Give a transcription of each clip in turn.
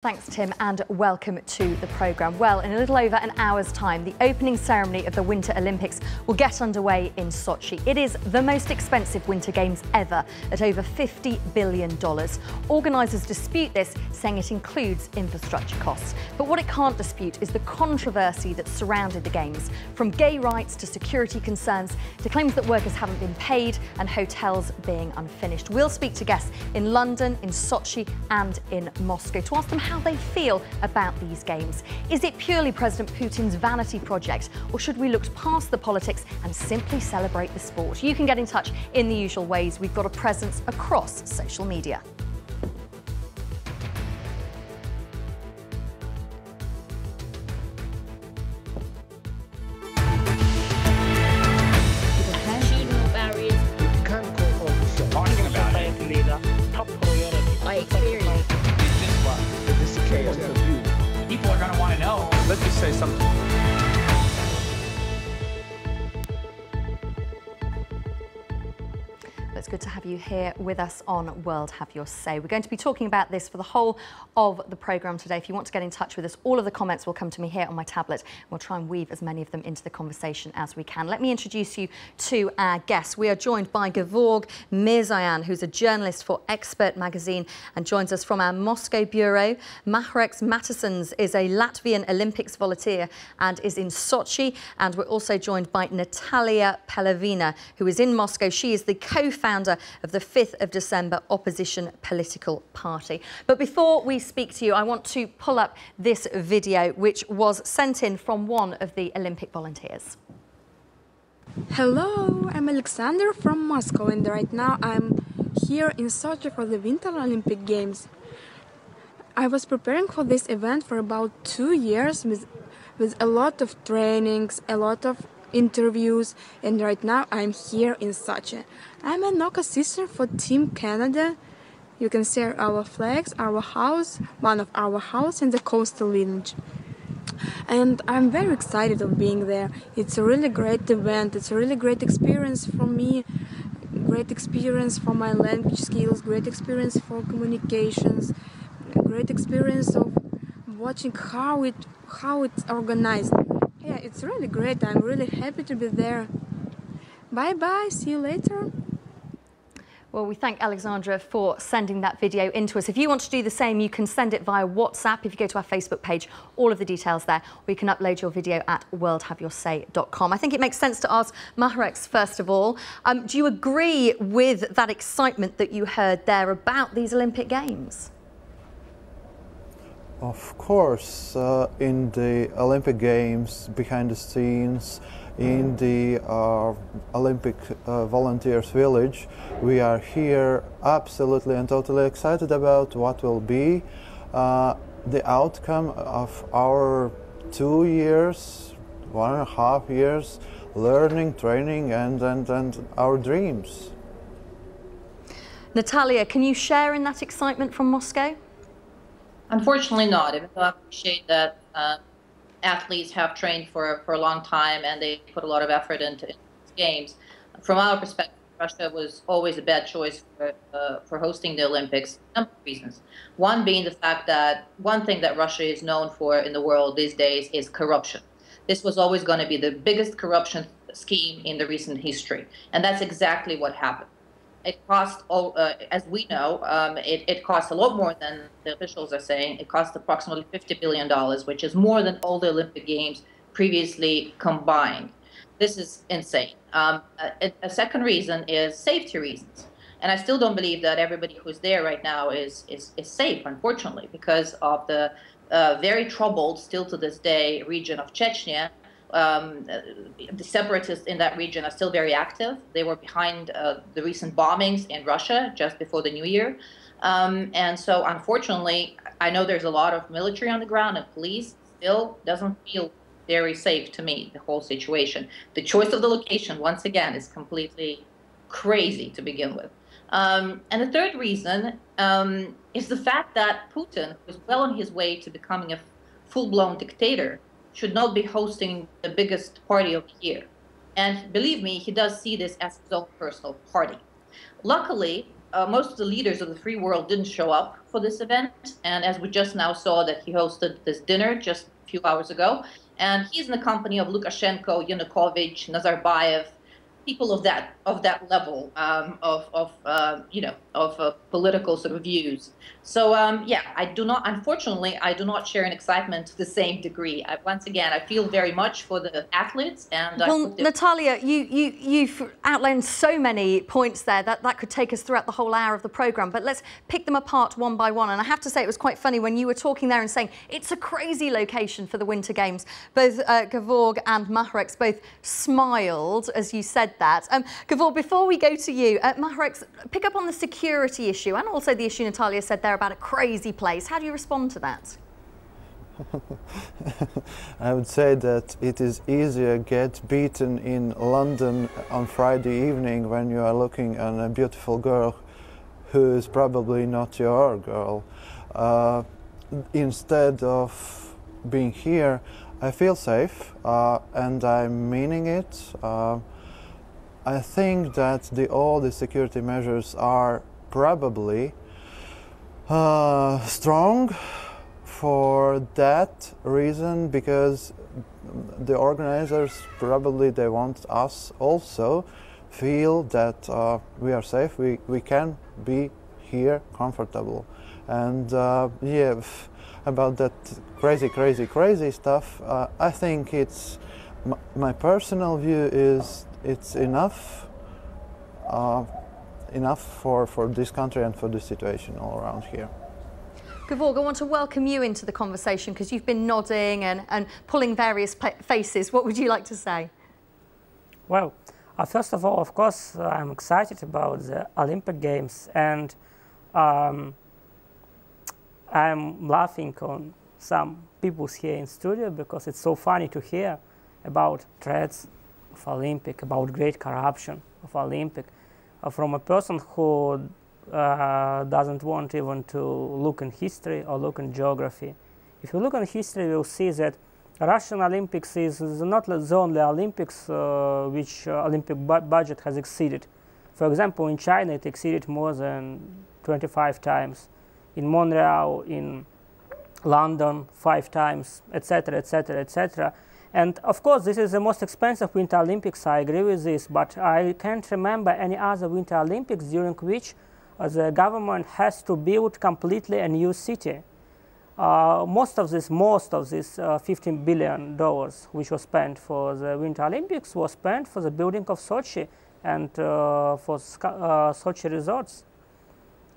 Thanks, Tim, and welcome to the programme. Well, in a little over an hour's time, the opening ceremony of the Winter Olympics will get underway in Sochi. It is the most expensive Winter Games ever, at over $50 billion. Organisers dispute this, saying it includes infrastructure costs. But what it can't dispute is the controversy that surrounded the Games, from gay rights to security concerns to claims that workers haven't been paid and hotels being unfinished. We'll speak to guests in London, in Sochi and in Moscow to ask them how they feel about these Games. Is it purely President Putin's vanity project, or should we look past the politics and simply celebrate the sport? You can get in touch in the usual ways. We've got a presence across social media. People are going to want to know. Let's just say something. It's good to have you here with us on World Have Your Say. We're going to be talking about this for the whole of the programme today. If you want to get in touch with us, all of the comments will come to me here on my tablet. We'll try and weave as many of them into the conversation as we can. Let me introduce you to our guests. We are joined by Gevorg Mirzayan, who's a journalist for Expert magazine and joins us from our Moscow bureau. Mahreks Mattisons is a Latvian Olympics volunteer and is in Sochi. And we're also joined by Natalia Pelavina, who is in Moscow. She is the co-founder of the 5th of December opposition political party. But before we speak to you, I want to pull up this video, which was sent in from one of the Olympic volunteers. Hello, I'm Alexander from Moscow, and right now I'm here in Sochi for the Winter Olympic Games. I was preparing for this event for about 2 years with a lot of trainings, a lot of interviews, and right now I'm here in Sochi. I'm a NOCA sister for Team Canada. You can see our flags, our house, one of our house in the coastal village. And I'm very excited of being there. It's a really great event. It's a really great experience for me, great experience for my language skills, great experience for communications, great experience of watching how it's organized. Yeah, it's really great. I'm really happy to be there. Bye-bye. See you later. Well, we thank Alexandra for sending that video in to us. If you want to do the same, you can send it via WhatsApp. If you go to our Facebook page, all of the details there, or you can upload your video at worldhaveyoursay.com. I think it makes sense to ask Mahreks, first of all, do you agree with that excitement that you heard there about these Olympic Games? Of course, in the Olympic Games, behind the scenes, in the Olympic Volunteers Village, we are here absolutely and totally excited about what will be the outcome of our 2 years, 1.5 years, learning, training, and our dreams. Natalia, can you share in that excitement from Moscow? Unfortunately not, even though I appreciate that athletes have trained for a long time and they put a lot of effort into these games. From our perspective, Russia was always a bad choice for hosting the Olympics for a number of reasons. One being the fact that one thing that Russia is known for in the world these days is corruption. This was always going to be the biggest corruption scheme in the recent history, and that's exactly what happened. It cost, as we know, it cost a lot more than the officials are saying. It cost approximately $50 billion, which is more than all the Olympic Games previously combined. This is insane. A second reason is safety reasons. And I still don't believe that everybody who's there right now is safe, unfortunately, because of the very troubled, still to this day, region of Chechnya. The separatists in that region are still very active. They were behind the recent bombings in Russia just before the New Year. And so, unfortunately, I know there's a lot of military on the ground and police. Still doesn't feel very safe to me, the whole situation. The choice of the location, once again, is completely crazy to begin with. And the third reason is the fact that Putin, who is well on his way to becoming a full-blown dictator, should not be hosting the biggest party of the year. And believe me, he does see this as his own personal party. Luckily, most of the leaders of the free world didn't show up for this event. And as we just now saw that he hosted this dinner just a few hours ago. And he's in the company of Lukashenko, Yanukovych, Nazarbayev, people of that level of political sort of views. So yeah, unfortunately, I do not share an excitement to the same degree. Once again, I feel very much for the athletes. And well, Natalia, you've outlined so many points there that could take us throughout the whole hour of the programme. But let's pick them apart one by one. And I have to say, it was quite funny when you were talking there and saying it's a crazy location for the Winter Games. Both Gevorg and Mahreks both smiled as you said that. Gevorg, before we go to you, Mahreks, pick up on the security issue and also the issue Natalia said there about a crazy place. How do you respond to that? I would say that it is easier to get beaten in London on Friday evening when you are looking at a beautiful girl who is probably not your girl. Instead of being here, I feel safe and I'm meaning it. I think that all the security measures are probably strong for that reason, because the organizers probably they want us also feel that we are safe, we can be here comfortable. And yeah, about that crazy stuff, I think it's my personal view is it's enough for this country and for this situation all around here. Gevorg, I want to welcome you into the conversation because you've been nodding and pulling various faces. What would you like to say? Well, first of all, of course, I'm excited about the Olympic Games, and I'm laughing on some people here in studio because it's so funny to hear about threats of Olympic, about great corruption of Olympic, from a person who doesn't want even to look in history or look in geography. If you look in history, you'll see that Russian Olympics is not the only Olympics which Olympic budget has exceeded. For example, in China, it exceeded more than 25 times. In Montreal, in London, 5 times, etc., etc., etc. And of course, this is the most expensive Winter Olympics, I agree with this, but I can't remember any other Winter Olympics during which the government has to build completely a new city. Most of this $15 billion which was spent for the Winter Olympics was spent for the building of Sochi and for Sochi resorts.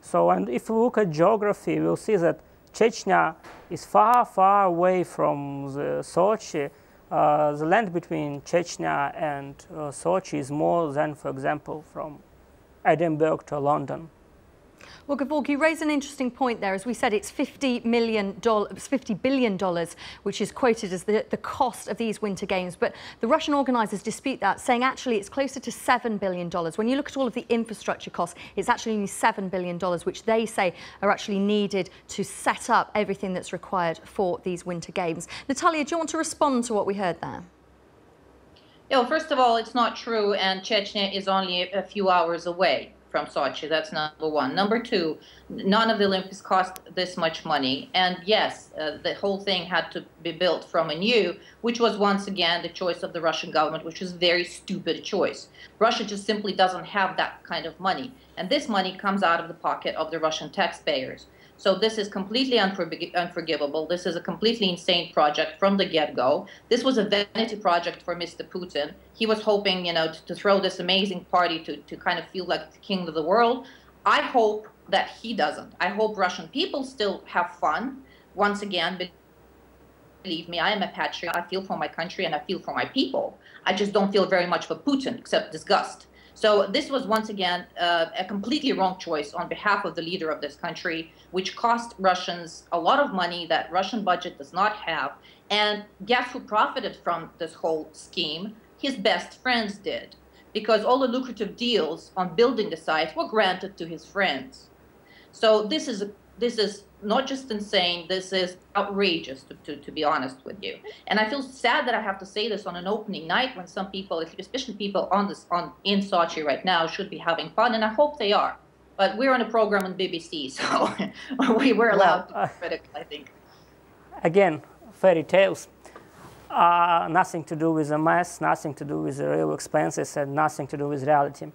So, and if we look at geography, we'll see that Chechnya is far, far away from the Sochi. The land between Chechnya and Sochi is more than, for example, from Edinburgh to London. Well, Gevorg, you raise an interesting point there. As we said, it's $50 billion, which is quoted as the cost of these Winter Games. But the Russian organisers dispute that, saying actually it's closer to $7 billion. When you look at all of the infrastructure costs, it's actually only $7 billion, which they say are actually needed to set up everything that's required for these Winter Games. Natalia, do you want to respond to what we heard there? Yeah, well, first of all, it's not true, and Chechnya is only a few hours away from Sochi. That's number one. Number two, none of the Olympics cost this much money. And yes, the whole thing had to be built from anew, which was once again the choice of the Russian government, which was a very stupid choice. Russia just simply doesn't have that kind of money. And this money comes out of the pocket of the Russian taxpayers. So this is completely unforgivable. This is a completely insane project from the get-go. This was a vanity project for Mr. Putin. He was hoping, to throw this amazing party to kind of feel like the king of the world. I hope that he doesn't. I hope Russian people still have fun. Once again, believe me, I am a patriot. I feel for my country and I feel for my people. I just don't feel very much for Putin, except disgust. So this was once again a completely wrong choice on behalf of the leader of this country, which cost Russians a lot of money that Russian budget does not have. And guess who profited from this whole scheme? His best friends did, because all the lucrative deals on building the site were granted to his friends. So this is not just insane, this is outrageous, to be honest with you. And I feel sad that I have to say this on an opening night when some people, especially people in Sochi right now, should be having fun, and I hope they are. But we're on a program on BBC, so we were allowed to be critical, I think. Again, fairy tales. Nothing to do with the math, nothing to do with the real expenses, and nothing to do with reality.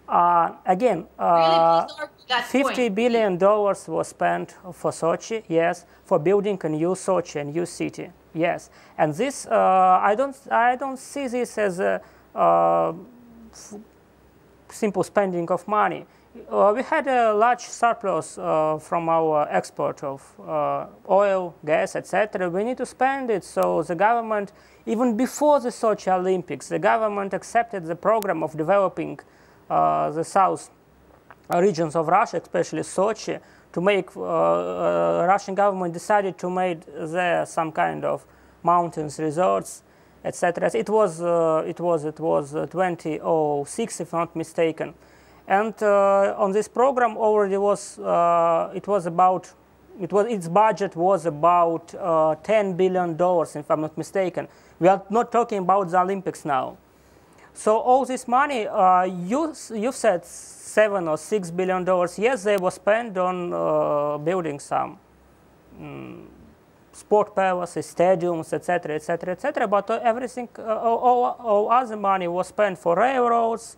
Again, $50 billion was spent for Sochi, yes, for building a new Sochi, a new city, yes. And this, I don't see this as a simple spending of money. We had a large surplus from our export of oil, gas, etc. We need to spend it, so the government, even before the Sochi Olympics, the government accepted the program of developing the south regions of Russia, especially Sochi, to make Russian government decided to make there some kind of mountains resorts, etc. It was 2006, if not mistaken. And on this program already was its budget was about $10 billion, if I'm not mistaken. We are not talking about the Olympics now. So all this money, you said $7 or $6 billion. Yes, they were spent on building some sport palaces, stadiums, etc., etc., etc. But everything, all other money was spent for railroads,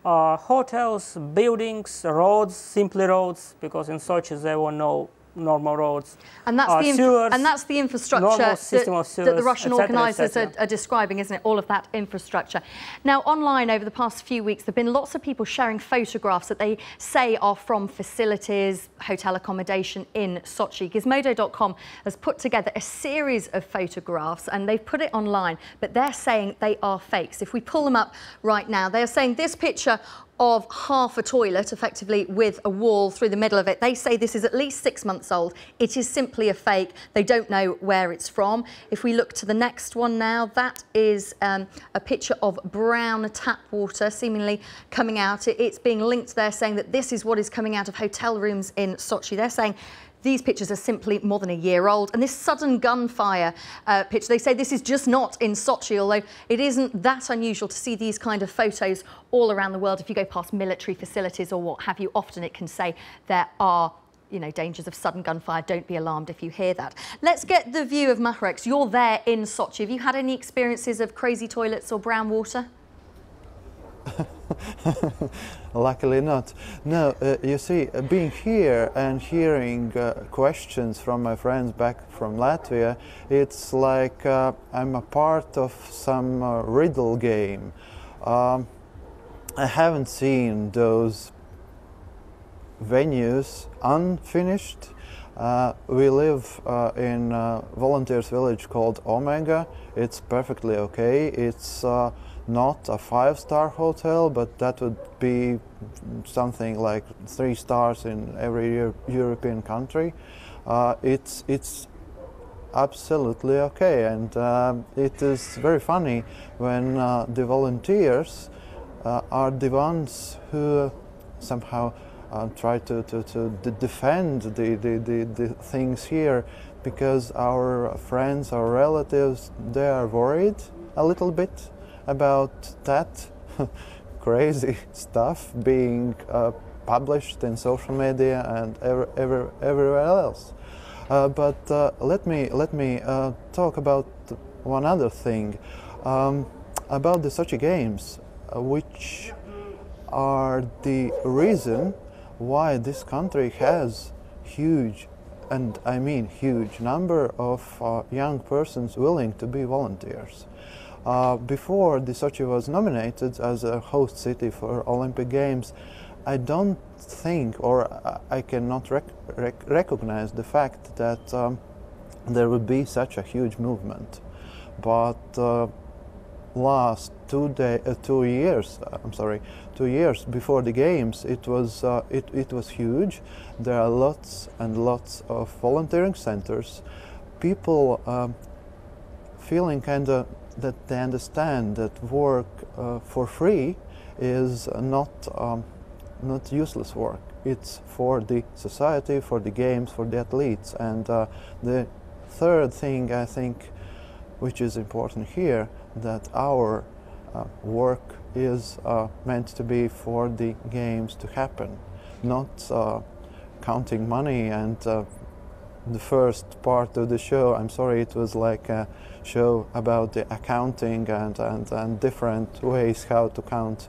hotels, buildings, roads, simply roads, because in Sochi there were no normal roads. And that's the infrastructure that the Russian organisers are describing, isn't it? All of that infrastructure. Now, online over the past few weeks, there have been lots of people sharing photographs that they say are from facilities, hotel accommodation in Sochi. Gizmodo.com has put together a series of photographs and they've put it online, but they're saying they are fakes. If we pull them up right now, they're saying this picture of half a toilet, effectively with a wall through the middle of it. They say this is at least 6 months old. It is simply a fake. They don't know where it's from. If we look to the next one now, that is a picture of brown tap water seemingly coming out. It's being linked there, saying that this is what is coming out of hotel rooms in Sochi. They're saying these pictures are simply more than a year old. And this sudden gunfire picture, they say this is just not in Sochi, although it isn't that unusual to see these kind of photos all around the world. If you go past military facilities or what have you, often it can say there are dangers of sudden gunfire. Don't be alarmed if you hear that. Let's get the view of Mahreks. You're there in Sochi. Have you had any experiences of crazy toilets or brown water? Luckily not. No, you see, being here and hearing questions from my friends back from Latvia, it's like I'm a part of some riddle game. I haven't seen those venues unfinished. We live in a volunteers village called Omega. It's perfectly okay. It's not a 5-star hotel, but that would be something like 3 stars in every European country. It's absolutely okay, and it is very funny when the volunteers are the ones who somehow try to defend the things here, because our friends, our relatives, they are worried a little bit about that crazy stuff being published in social media and everywhere else. But let me talk about one other thing, about the Sochi Games, which are the reason why this country has huge, and I mean huge, number of young persons willing to be volunteers. Before the Sochi was nominated as a host city for Olympic Games, I don't think, or I cannot recognize the fact that there would be such a huge movement. But last 2 years before the games, it was huge. There are lots and lots of volunteering centers. People feeling kind of that they understand that work for free is not useless work. It's for the society, for the games, for the athletes. And the third thing, I think, which is important here, that our work is meant to be for the games to happen. not counting money. And the first part of the show, I'm sorry, it was like a show about the accounting and different ways how to count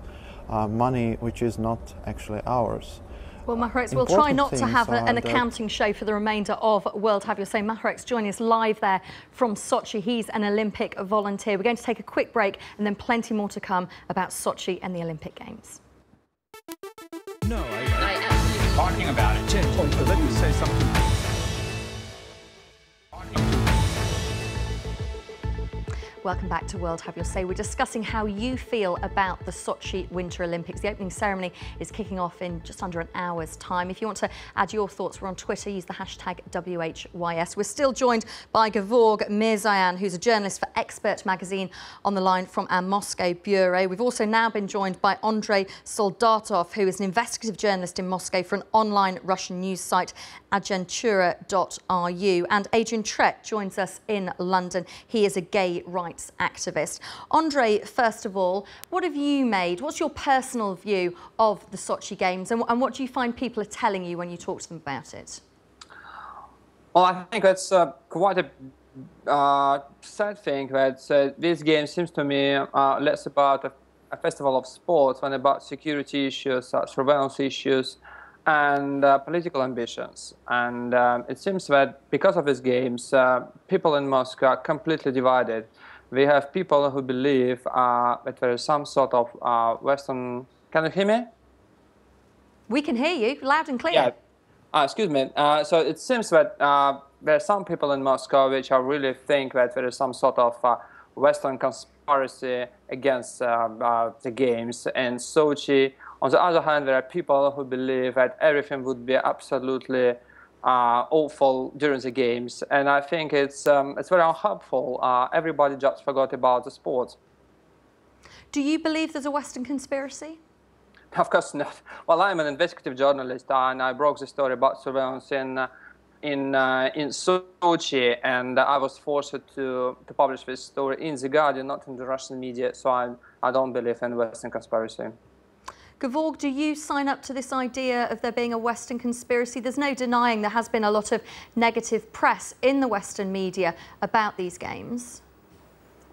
money which is not actually ours. Well, Maharex, we'll try not to have an accounting show for the remainder of World Have Your Say. Maharex joining us live there from Sochi. He's an Olympic volunteer. We're going to take a quick break and then plenty more to come about Sochi and the Olympic Games. No, I absolutely talking about it. Let me say something. Welcome back to World Have Your Say. We're discussing how you feel about the Sochi Winter Olympics. The opening ceremony is kicking off in just under an hour's time. If you want to add your thoughts, we're on Twitter. Use the hashtag WHYS. We're still joined by Gevorg Mirzayan, who's a journalist for Expert magazine, on the line from our Moscow bureau. We've also now been joined by Andrei Soldatov, who is an investigative journalist in Moscow for an online Russian news site, agentura.ru. And Adrian Tret joins us in London. He is a gay rights activist. Andrei, first of all, what have you made? What's your personal view of the Sochi Games, and what do you find people are telling you when you talk to them about it? Well, I think that's quite a sad thing that this game seems to me less about a festival of sports than about security issues, surveillance issues, and political ambitions. And it seems that because of these games, people in Moscow are completely divided. We have people who believe that there is some sort of Western... Can you hear me? We can hear you, loud and clear. Yeah. Excuse me. So it seems that there are some people in Moscow which really think that there is some sort of Western conspiracy against the games in Sochi. On the other hand, there are people who believe that everything would be absolutely awful during the games, and I think it's very unhelpful. Everybody just forgot about the sport. Do you believe there's a Western conspiracy? Of course not. Well, I'm an investigative journalist, and I broke the story about surveillance in Sochi, and I was forced to publish this story in The Guardian, not in the Russian media. So I don't believe in Western conspiracy. Gevorg, do you sign up to this idea of there being a Western conspiracy? There's no denying there has been a lot of negative press in the Western media about these games.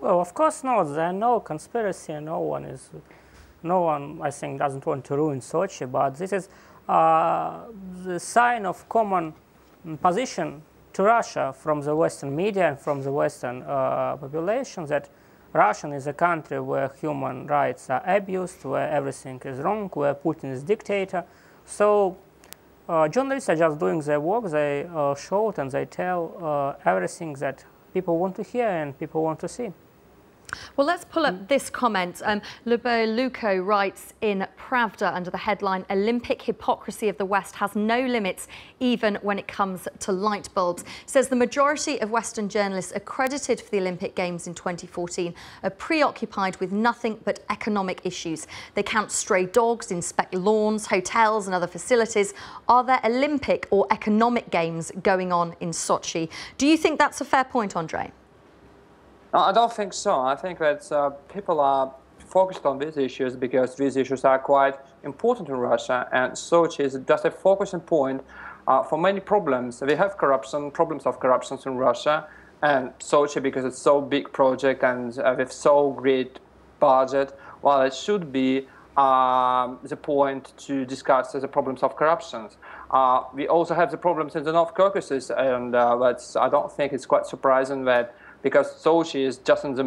Well, of course not. There's no conspiracy. No one, I think, doesn't want to ruin Sochi. But this is the sign of common position to Russia from the Western media and from the Western population that Russia is a country where human rights are abused, where everything is wrong, where Putin is dictator. So journalists are just doing their work. They show and they tell everything that people want to hear and people want to see. Well, let's pull up this comment. Lubo Luko writes in Pravda under the headline, "Olympic hypocrisy of the West has no limits, even when it comes to light bulbs." Says the majority of Western journalists accredited for the Olympic Games in 2014 are preoccupied with nothing but economic issues. They count stray dogs, inspect lawns, hotels and other facilities. Are there Olympic or economic games going on in Sochi? Do you think that's a fair point, Andrei? I don't think so. I think that people are focused on these issues because these issues are quite important in Russia, and Sochi is just a focusing point for many problems. We have problems of corruption in Russia, and Sochi, because it's so big project and with so great budget, well, it should be the point to discuss the problems of corruption. We also have the problems in the North Caucasus, and I don't think it's quite surprising that because Sochi is just in the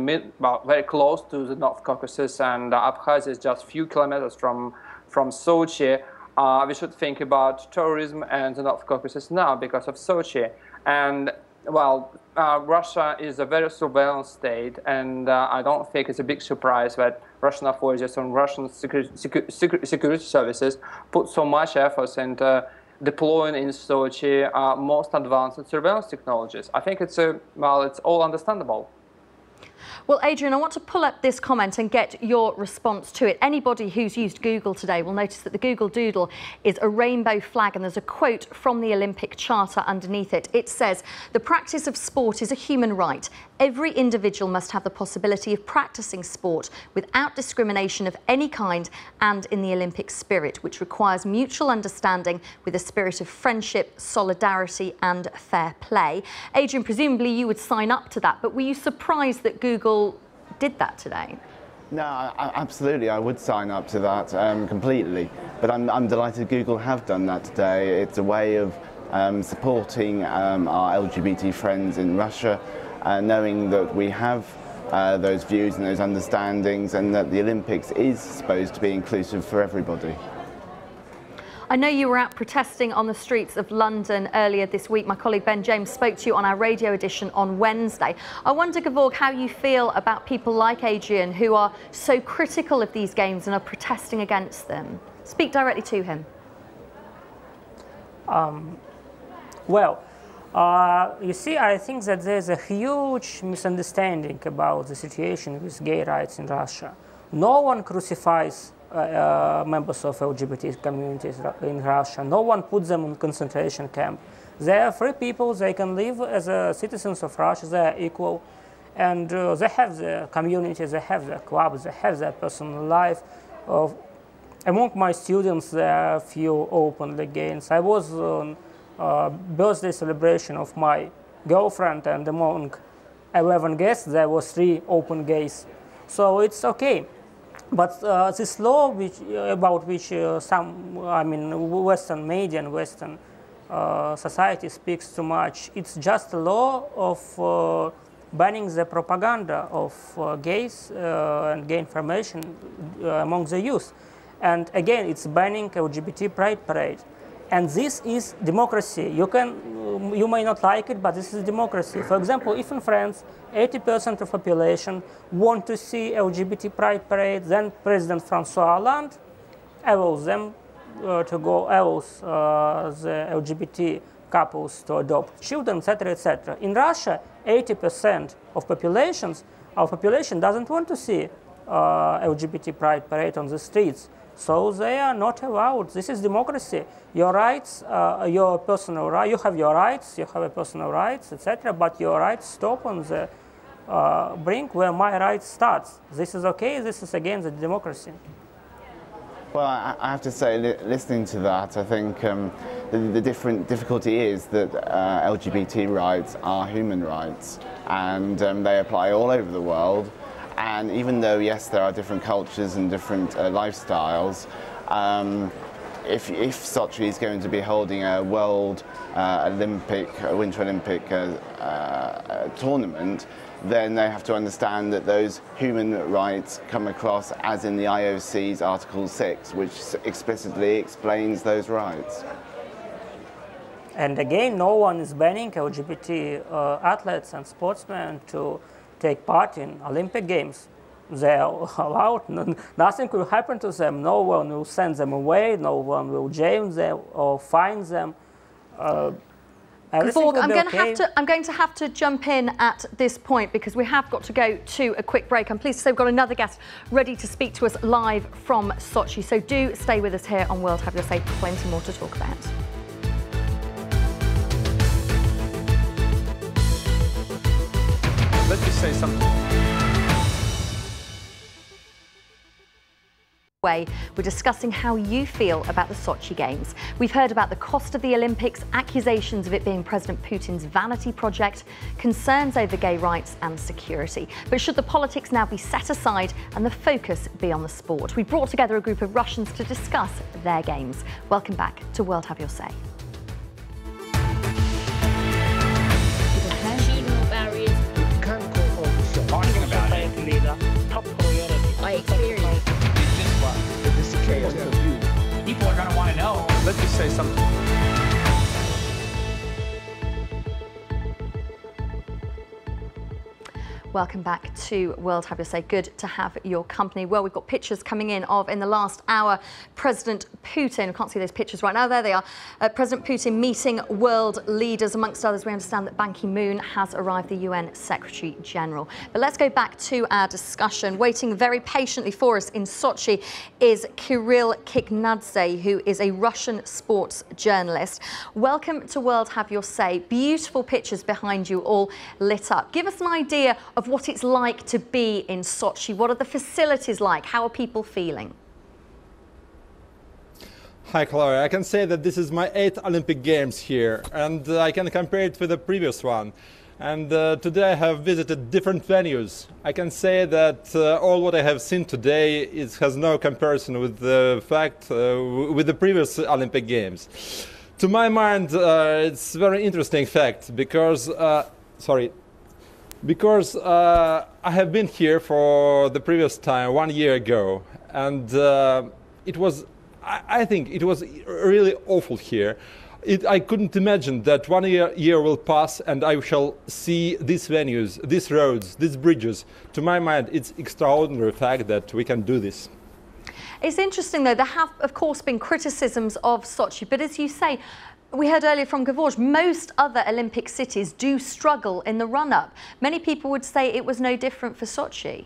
very close to the North Caucasus, and Abkhazia is just a few kilometers from Sochi. We should think about tourism and the North Caucasus now because of Sochi. And well, Russia is a very surveillance state, and I don't think it's a big surprise that Russian authorities and Russian security services put so much effort into deploying in Sochi most advanced surveillance technologies. I think it's all understandable. Well, Adrian, I want to pull up this comment and get your response to it. Anybody who's used Google today will notice that the Google Doodle is a rainbow flag, and there's a quote from the Olympic Charter underneath it. It says, "The practice of sport is a human right. Every individual must have the possibility of practicing sport without discrimination of any kind and in the Olympic spirit, which requires mutual understanding with a spirit of friendship, solidarity and fair play. Adrian, presumably you would sign up to that, but were you surprised that Google did that today? No, absolutely, I would sign up to that completely. But I'm delighted Google have done that today. It's a way of supporting our LGBT friends in Russia, knowing that we have those views and those understandings, and that the Olympics is supposed to be inclusive for everybody. I know you were out protesting on the streets of London earlier this week. My colleague Ben James spoke to you on our radio edition on Wednesday. I wonder, Gevorg, how you feel about people like Adrian who are so critical of these games and are protesting against them. Speak directly to him. You see, I think that there's a huge misunderstanding about the situation with gay rights in Russia. No one crucifies members of LGBT communities in Russia. No one puts them in concentration camp. They are free people. They can live as citizens of Russia. They are equal, and they have their communities. They have their clubs. They have their personal life. Among my students, there are a few openly gay. I was on birthday celebration of my girlfriend, and among 11 guests, there were 3 open gays. So it's okay. But this law, about which Western media and Western society speaks too much, it's just a law of banning the propaganda of gays and gay information among the youth. And again, it's banning LGBT pride parade. And this is democracy. You may not like it, but this is democracy. For example, if in France 80% of population want to see LGBT pride parade, then President François Hollande allows them allows the LGBT couples to adopt children, etc., etc. In Russia, 80% of our population doesn't want to see LGBT pride parade on the streets. So they are not allowed. This is democracy. Your rights, your personal right. You have your rights. You have a personal rights, etc. But your rights stop on the brink where my rights starts. This is okay. This is again the democracy. Well, I have to say, listening to that, I think the difficulty is that LGBT rights are human rights, and they apply all over the world. And even though, yes, there are different cultures and different lifestyles, if Sochi is going to be holding a World Winter Olympic tournament, then they have to understand that those human rights come across as in the IOC's Article 6, which explicitly explains those rights. And again, no one is banning LGBT athletes and sportsmen to take part in Olympic Games. They are allowed. Nothing will happen to them. No one will send them away. No one will jail them or fine them. Gevorg, I'm going to have to jump in at this point because we have got to go to a quick break. I'm pleased to say we've got another guest ready to speak to us live from Sochi. So do stay with us here on World Have Your Say. Plenty more to talk about. Let's just say something. We're discussing how you feel about the Sochi Games. We've heard about the cost of the Olympics, accusations of it being President Putin's vanity project, concerns over gay rights and security. But should the politics now be set aside and the focus be on the sport? We brought together a group of Russians to discuss their games. Welcome back to World Have Your Say. Talking about it. Top priority. I experience. People are going to want to know. Let's just say something. Welcome back to World Have Your Say. Good to have your company. Well, we've got pictures coming in of, in the last hour, President Putin. I can't see those pictures right now. There they are. President Putin meeting world leaders. Amongst others, we understand that Ban Ki-moon has arrived, the UN Secretary General. But let's go back to our discussion. Waiting very patiently for us in Sochi is Kirill Kiknadze, who is a Russian sports journalist. Welcome to World Have Your Say. Beautiful pictures behind you, all lit up. Give us an idea of what it's like to be in Sochi. What are the facilities like? How are people feeling? Hi, Chloe. I can say that this is my 8th Olympic Games here, and I can compare it with the previous one. And today I have visited different venues. I can say that all what I have seen today has no comparison with the fact with the previous Olympic Games. To my mind, it's a very interesting fact because I have been here for the previous time 1 year ago, and I think it was really awful here. I couldn't imagine that 1 year will pass and I shall see these venues, these roads, these bridges. To my mind, it's extraordinary fact that we can do this. It's interesting, though. There have, of course, been criticisms of Sochi, but as you say, we heard earlier from George, most other Olympic cities do struggle in the run-up. Many people would say it was no different for Sochi.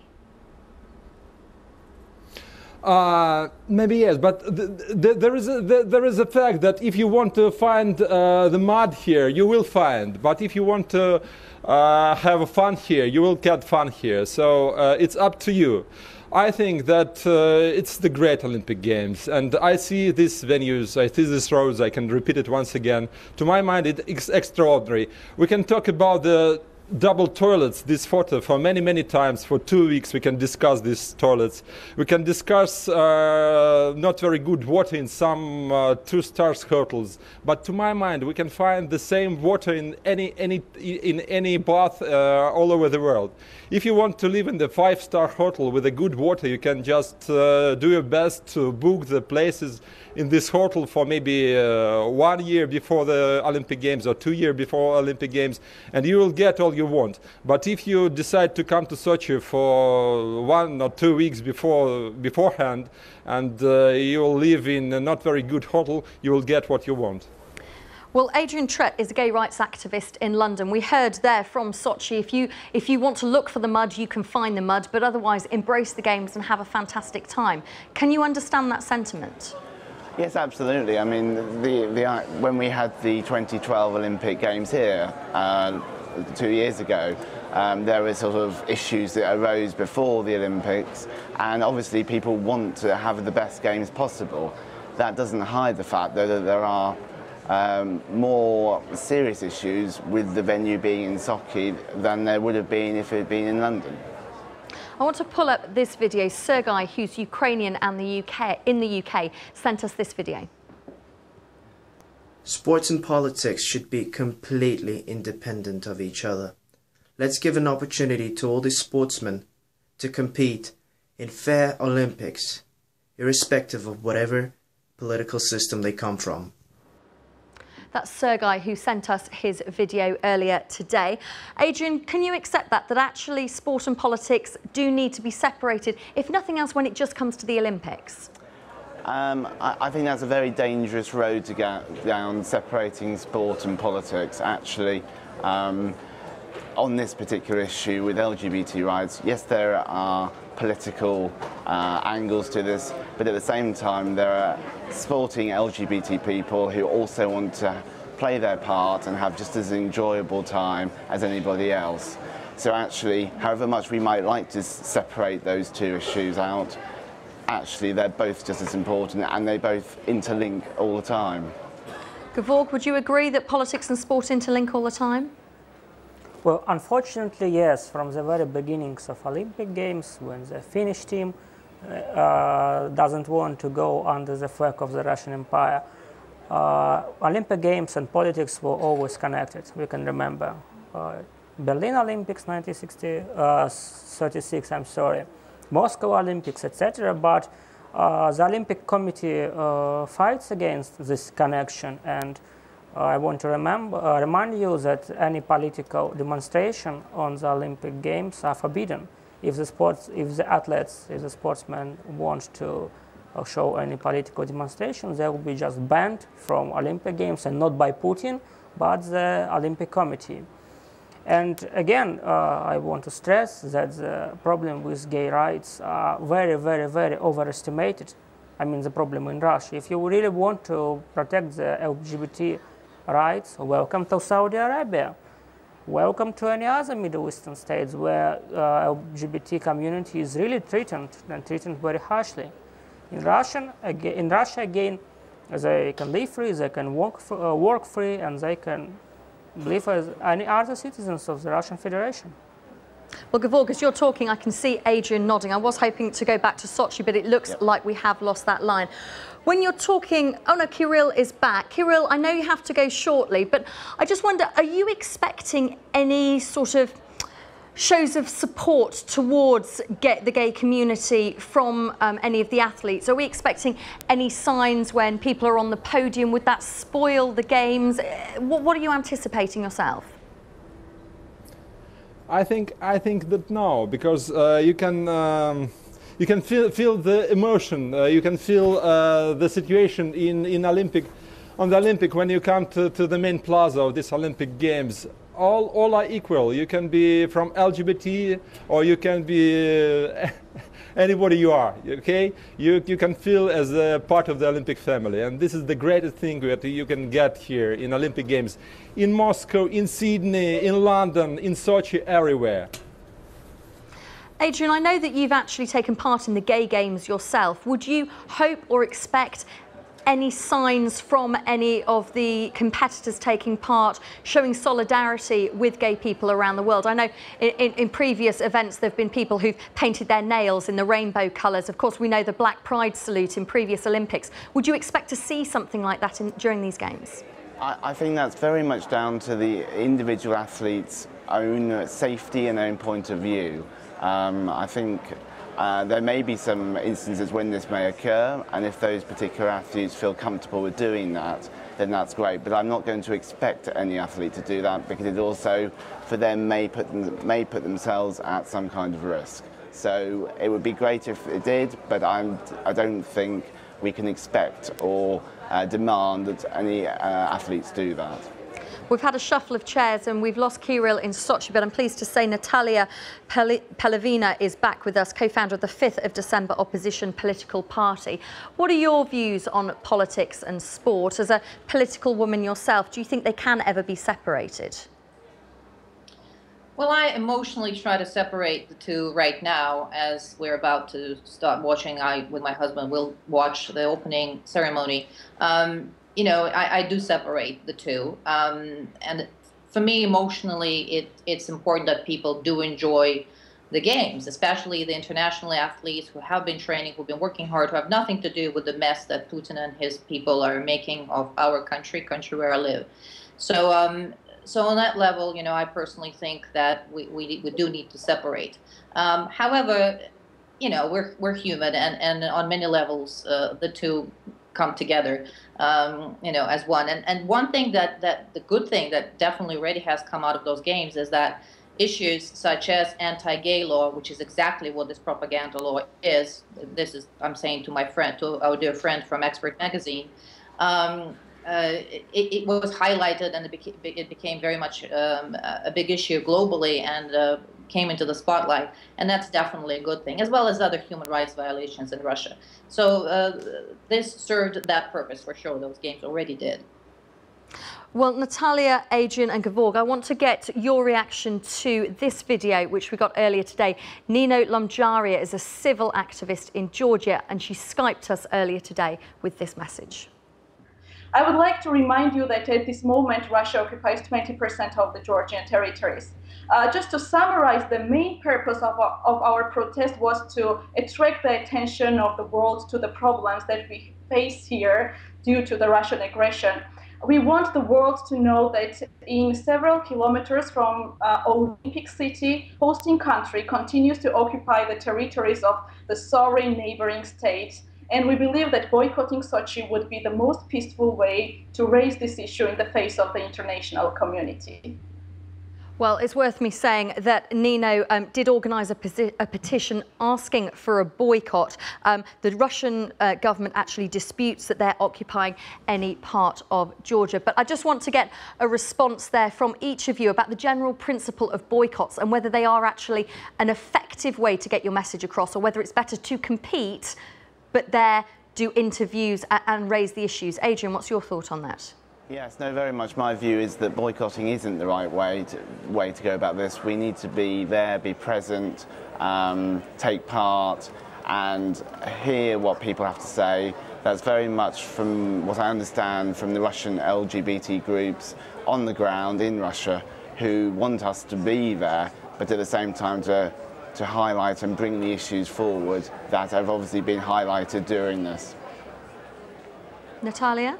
Maybe yes, but there is a fact that if you want to find the mud here, you will find. But if you want to have fun here, you will get fun here. So it's up to you. I think that it's the great Olympic Games, and I see these venues, I see these roads, I can repeat it once again. To my mind, it's extraordinary. We can talk about the double toilets, this photo, for many times. For 2 weeks we can discuss these toilets. We can discuss not very good water in some 2-star hotels, but to my mind we can find the same water in any bath all over the world. If you want to live in the 5-star hotel with a good water, you can just do your best to book the places in this hotel for maybe 1 year before the Olympic Games or 2 years before Olympic Games, and you will get all you want. But if you decide to come to Sochi for 1 or 2 weeks beforehand, and you will live in a not very good hotel, you will get what you want. Well, Adrian Trett is a gay rights activist in London. We heard there from Sochi, if you want to look for the mud, you can find the mud, but otherwise embrace the Games and have a fantastic time. Can you understand that sentiment? Yes, absolutely. I mean, when we had the 2012 Olympic Games here 2 years ago, there were sort of issues that arose before the Olympics, and obviously people want to have the best games possible. That doesn't hide the fact though that there are more serious issues with the venue being in Sochi than there would have been if it had been in London. I want to pull up this video. Sergei, who's Ukrainian and in the UK, sent us this video. Sports and politics should be completely independent of each other. Let's give an opportunity to all these sportsmen to compete in fair Olympics, irrespective of whatever political system they come from. That's Sergei, who sent us his video earlier today. Adrian, can you accept that actually sport and politics do need to be separated, if nothing else, when it just comes to the Olympics? I think that's a very dangerous road to go down, separating sport and politics. Actually, on this particular issue with LGBT rights, yes, there are political angles to this, but at the same time there are sporting LGBT people who also want to play their part and have just as enjoyable time as anybody else. So actually, however much we might like to separate those two issues out, actually they're both just as important and they both interlink all the time. Georg, would you agree that politics and sport interlink all the time? Well, unfortunately, yes. From the very beginnings of Olympic Games, when the Finnish team doesn't want to go under the flag of the Russian Empire, Olympic Games and politics were always connected. We can remember Berlin Olympics 1936, I'm sorry, Moscow Olympics, etc. But the Olympic Committee fights against this connection, and I want to remind you that any political demonstration on the Olympic Games are forbidden. If the athletes, if the sportsmen want to show any political demonstration, they will be just banned from Olympic Games, and not by Putin, but the Olympic Committee. And again, I want to stress that the problem with gay rights are very, very, very overestimated. I mean, the problem in Russia. If you really want to protect the LGBT rights, welcome to Saudi Arabia. Welcome to any other Middle Eastern states where LGBT community is really threatened, and threatened very harshly. In Russia, again, they can live free, they can work free, and they can live as any other citizens of the Russian Federation. Well, Gevorg, as you're talking, I can see Adrian nodding. I was hoping to go back to Sochi, but it looks like we have lost that line. When you're talking, oh no, Kirill is back. Kirill, I know you have to go shortly, but I just wonder, are you expecting any sort of shows of support towards the gay community from any of the athletes? Are we expecting any signs when people are on the podium? Would that spoil the games? What are you anticipating yourself? I think that no, because you can feel the emotion, you can feel the situation on the Olympic when you come to the main plaza of these Olympic Games. All are equal. You can be from LGBT, or you can be anybody you are. Okay, you can feel as a part of the Olympic family, and this is the greatest thing that you can get here in Olympic Games, in Moscow, in Sydney, in London, in Sochi, everywhere. Adrian, I know that you've actually taken part in the gay games yourself. Would you hope or expect any signs from any of the competitors taking part showing solidarity with gay people around the world? I know in previous events there have been people who've painted their nails in the rainbow colours. Of course, we know the Black Pride salute in previous Olympics. Would you expect to see something like that during these games? I think that's very much down to the individual athlete's own safety and own point of view. I think there may be some instances when this may occur, and if those particular athletes feel comfortable with doing that, then that's great. But I'm not going to expect any athlete to do that, because it also, for them, may put themselves at some kind of risk. So it would be great if it did, but I don't think we can expect or demand that any athletes do that. We've had a shuffle of chairs and we've lost Kirill in Sochi, but I'm pleased to say Natalia Pelavina is back with us, co-founder of the 5th of December opposition political party. What are your views on politics and sport? As a political woman yourself, do you think they can ever be separated? Well, I emotionally try to separate the two right now, as we're about to start watching. With my husband, will watch the opening ceremony. You know, I do separate the two. And for me, emotionally, it's important that people do enjoy the games, especially the international athletes who have been training, who've been working hard, who have nothing to do with the mess that Putin and his people are making of our country where I live. So, so on that level, you know, I personally think that we do need to separate. However, you know, we're human, and on many levels, the two come together, you know, as one. And one thing that the good thing that definitely already has come out of those games is that issues such as anti-gay law, which is exactly what this propaganda law is. This is, I'm saying to my friend, to our dear friend from Expert Magazine. It was highlighted, and it became very much a big issue globally, and came into the spotlight, and that's definitely a good thing, as well as other human rights violations in Russia. So this served that purpose for sure. Those games already did. Well, Natalia, Adrian and Gevorg, I want to get your reaction to this video, which we got earlier today. Nino Lomjaria is a civil activist in Georgia, and she Skyped us earlier today with this message. I would like to remind you that at this moment, Russia occupies 20% of the Georgian territories. Just to summarize, the main purpose of our protest was to attract the attention of the world to the problems that we face here due to the Russian aggression. We want the world to know that in several kilometers from Olympic City, hosting country continues to occupy the territories of the sovereign neighboring states. And we believe that boycotting Sochi would be the most peaceful way to raise this issue in the face of the international community. Well, it's worth me saying that Nino did organise a petition asking for a boycott. The Russian government actually disputes that they're occupying any part of Georgia. But I just want to get a response there from each of you about the general principle of boycotts and whether they are actually an effective way to get your message across, or whether it's better to compete but there do interviews and raise the issues. Adrian, what's your thought on that? Yes, no, very much. My view is that boycotting isn't the right way to go about this. We need to be there, be present, take part, and hear what people have to say. That's very much, from what I understand, from the Russian LGBT groups on the ground in Russia who want us to be there, but at the same time to highlight and bring the issues forward that have obviously been highlighted during this. Natalia?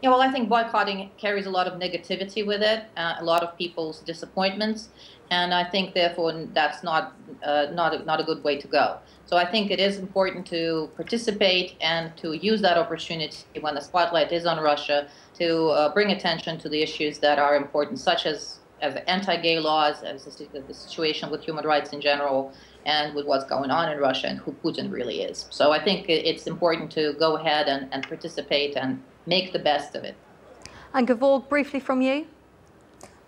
Yeah, well, I think boycotting carries a lot of negativity with it, a lot of people's disappointments, and I think therefore that's not a good way to go. So I think it is important to participate and to use that opportunity when the spotlight is on Russia to bring attention to the issues that are important, such as anti-gay laws, as the situation with human rights in general, and with what's going on in Russia and who Putin really is. So I think it's important to go ahead and participate and make the best of it. And Gevorg, briefly from you?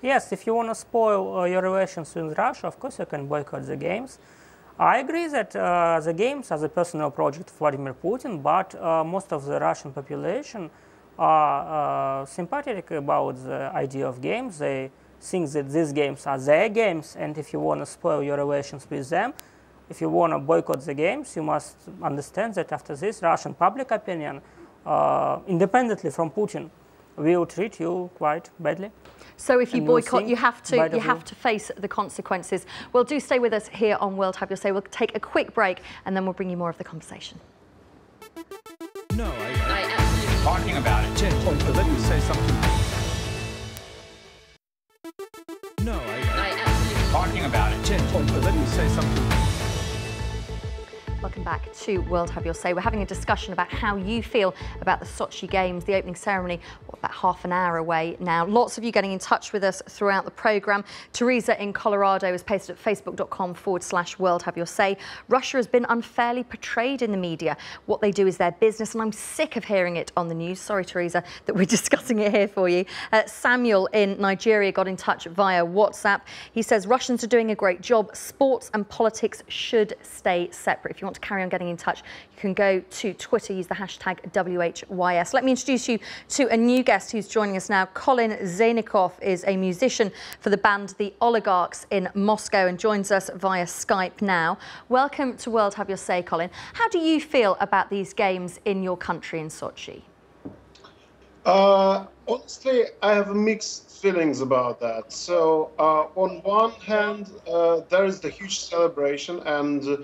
Yes, if you want to spoil your relations with Russia, of course you can boycott the games. I agree that the games are the personal project of Vladimir Putin, but most of the Russian population are sympathetic about the idea of games. They think that these games are their games, and if you want to spoil your relations with them, if you want to boycott the games, you must understand that after this, Russian public opinion, independently from Putin, will treat you quite badly. So if you boycott, you have to face the consequences. Well, do stay with us here on World Have Your Say. We'll take a quick break and then we'll bring you more of the conversation. No, I absolutely talking about it. Let me say something. No, I absolutely talking about it. Let me say something. Welcome back to World Have Your Say. We're having a discussion about how you feel about the Sochi Games, the opening ceremony, about half an hour away now. Lots of you getting in touch with us throughout the programme. Teresa in Colorado has posted at facebook.com/World Have Your Say. Russia has been unfairly portrayed in the media. What they do is their business, and I'm sick of hearing it on the news. Sorry, Teresa, that we're discussing it here for you. Samuel in Nigeria got in touch via WhatsApp. He says Russians are doing a great job. Sports and politics should stay separate. If you want to carry on getting in touch, you can go to Twitter, use the hashtag WHYS. Let me introduce you to a new guest who's joining us now. Colin Zainikov is a musician for the band The Oligarchs in Moscow and joins us via Skype now. Welcome to World Have Your Say, Colin. How do you feel about these games in your country in Sochi? Honestly, I have mixed feelings about that. So on one hand, there is the huge celebration, and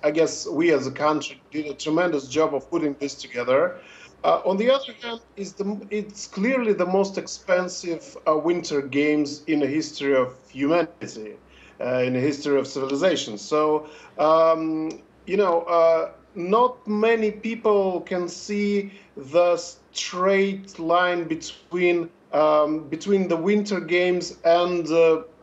I guess we as a country did a tremendous job of putting this together. On the other hand, it's clearly the most expensive winter games in the history of humanity, in the history of civilization. So, not many people can see the straight line between the Winter Games and,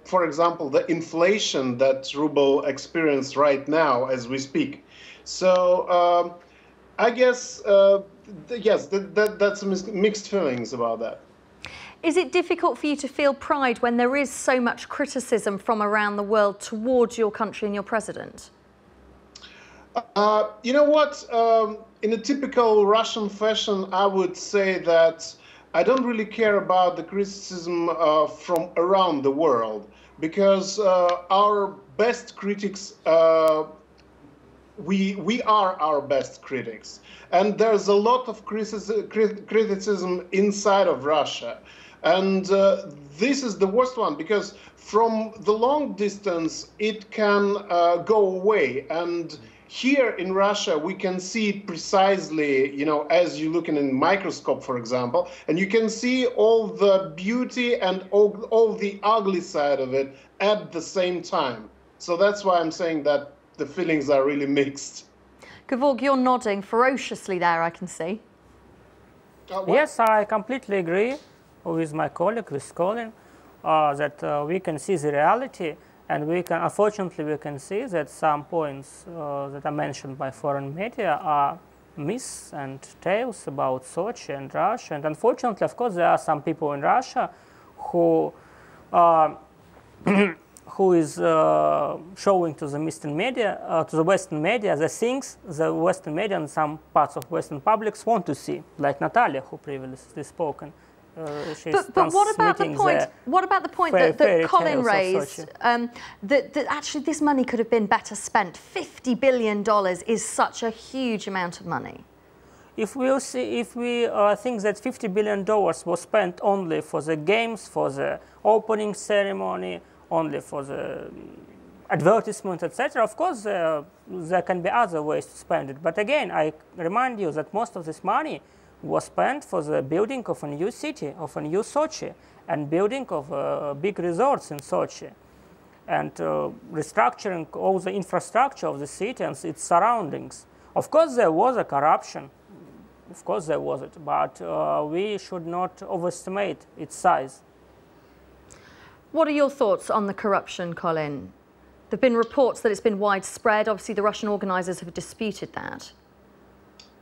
for example, the inflation that ruble experienced right now as we speak. So I guess, yes, that's mixed feelings about that. Is it difficult for you to feel pride when there is so much criticism from around the world towards your country and your president? You know what? In a typical Russian fashion, I would say that I don't really care about the criticism from around the world, because our best critics, we are our best critics. And there's a lot of criticism inside of Russia. And this is the worst one, because from the long distance, it can go away. And here in Russia, we can see it precisely, as you look in a microscope, for example, and you can see all the beauty and all the ugly side of it at the same time. So that's why I'm saying that the feelings are really mixed. Gevorg, you're nodding ferociously there, I can see. Yes, I completely agree with my colleague, with Colin, that we can see the reality, and we can, unfortunately, we can see that some points that are mentioned by foreign media are myths and tales about Sochi and Russia. And unfortunately, of course, there are some people in Russia who who is showing to the Western media, the things the Western media and some parts of Western publics want to see, like Natalia, who previously spoken. But what about the point? What about the point that Colin raised? That actually this money could have been better spent. $50 billion is such a huge amount of money. If we think that $50 billion was spent only for the games, for the opening ceremony, only for the advertisement, etc., of course there can be other ways to spend it. But again, I remind you that most of this money was spent for the building of a new city, of a new Sochi, and building of big resorts in Sochi, and restructuring all the infrastructure of the city and its surroundings. Of course there was a corruption, of course there was it, but we should not overestimate its size. What are your thoughts on the corruption, Colin? There have been reports that it's been widespread. Obviously the Russian organisers have disputed that.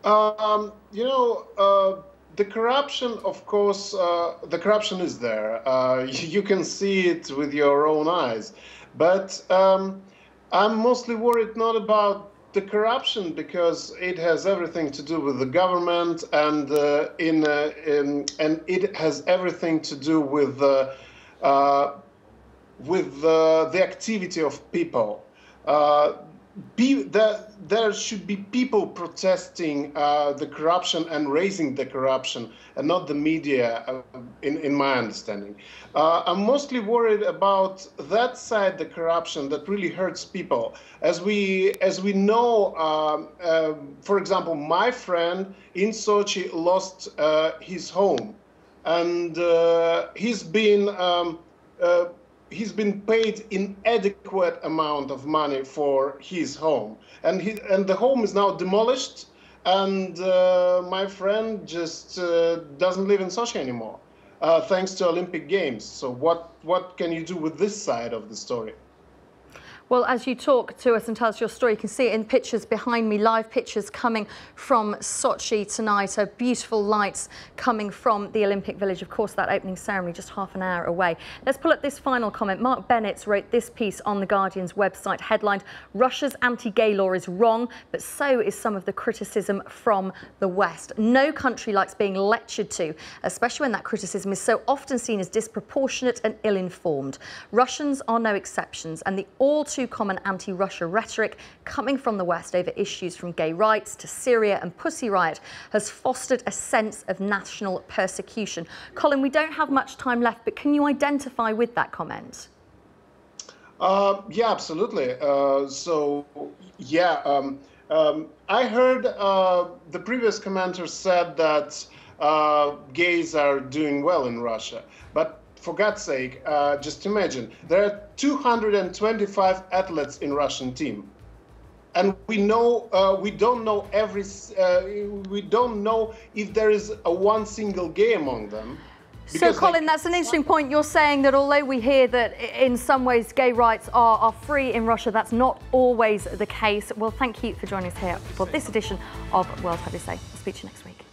You know, the corruption, of course, the corruption is there. You can see it with your own eyes. But I'm mostly worried not about the corruption, because it has everything to do with the government, and and it has everything to do with the activity of people. There should be people protesting the corruption and raising the corruption, and not the media, in my understanding. I'm mostly worried about that side, the corruption that really hurts people. As we know, for example, my friend in Sochi lost his home, and he's been paid inadequate amount of money for his home, and the home is now demolished, and my friend just doesn't live in Sochi anymore, thanks to Olympic Games. So what can you do with this side of the story? Well, as you talk to us and tell us your story, you can see it in pictures behind me, live pictures coming from Sochi tonight, beautiful lights coming from the Olympic Village. Of course, that opening ceremony just half an hour away. Let's pull up this final comment. Mark Bennett wrote this piece on The Guardian's website, headlined, "Russia's anti-gay law is wrong, but so is some of the criticism from the West." No country likes being lectured to, especially when that criticism is so often seen as disproportionate and ill-informed. Russians are no exceptions, and the all-too common anti-Russia rhetoric coming from the West over issues from gay rights to Syria and Pussy Riot has fostered a sense of national persecution. Colin, we don't have much time left, but can you identify with that comment? Yeah, absolutely. I heard the previous commenter said that gays are doing well in Russia, but for God's sake, just imagine, there are 225 athletes in Russian team, and we don't know if there is one single gay among them. So, Colin, that's an interesting point. You're saying that although we hear that in some ways gay rights are free in Russia, that's not always the case. Well, thank you for joining us here for this edition of World Have Your Say. I'll speak to you next week.